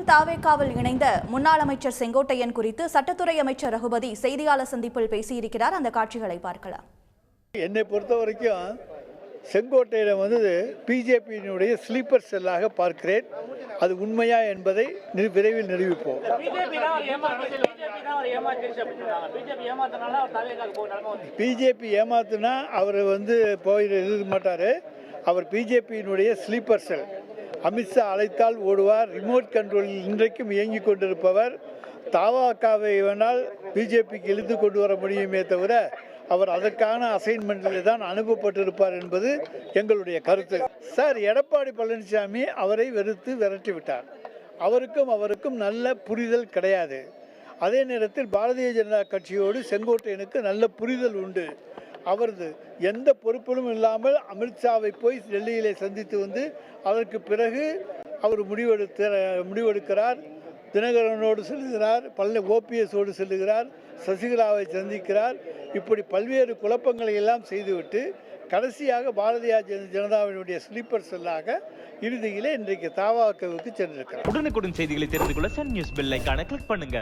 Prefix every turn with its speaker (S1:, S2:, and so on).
S1: தாவேகாவில் இணைந்த முன்னாள் அமைச்சர் செங்கோட்டையன் குறித்து சட்டத்துறை அமைச்சர் ரகுபதி செய்தியாளர் சந்திப்பில் பேசியிருக்கிறார். அந்த காட்சிகளை பார்க்கலாம்.
S2: என்னை பொறுத்த வரைக்கும் செங்கோட்டையன் பிஜேபியினுடைய ஸ்லீப்பர் செல்லாக பார்க்கிறேன். அது உண்மையா என்பதை விரைவில் நிரூபிப்போம். பிஜேபி ஏமாத்தினா அவர் போயிருக்க மாட்டாரு. அவர் பிஜேபியினுடைய ஸ்லீப்பர் செல். அமித்ஷா அழைத்தால் ஓடுவார். ரிமோட் கண்ட்ரோலில் இன்றைக்கும் இயங்கிக் கொண்டிருப்பவர். தாவாக்காவை வேணால் பிஜேபிக்கு இழுத்து கொண்டு வர முடியுமே தவிர அவர் அதற்கான அசைன்மெண்டில் தான் அனுப்பப்பட்டிருப்பார் என்பது எங்களுடைய கருத்து. சார், எடப்பாடி பழனிசாமி அவரை வெறுத்து விரட்டி விட்டார். அவருக்கும் நல்ல புரிதல் கிடையாது. அதே நேரத்தில் பாரதிய ஜனதா கட்சியோடு செங்கோட்டையனுக்கு நல்ல புரிதல் உண்டு. அவரது எந்த பொறுப்பிலும் இல்லாமல் அமித்ஷாவை போய் டெல்லியிலே சந்தித்து அதற்கு பிறகு அவர் முடிவெடுக்கிறார். தினகரனோடு செல்கிறார், ஓபிஎஸோடு செல்லுகிறார், சசிகலாவை சந்திக்கிறார். இப்படி பல்வேறு குழப்பங்களை எல்லாம் செய்துவிட்டு கடைசியாக பாரதிய ஜனதாவினுடைய ஸ்லீப்பர் செல்லாக இறுதியிலே இன்றைக்கு தாவாக்கவுக்கு சென்றிருக்கிறார்.
S3: உடனுக்குடன் செய்திகளை தெரிந்து கொள்ள சன் நியூஸ் பெல் ஐகானை கிளிக் பண்ணுங்க.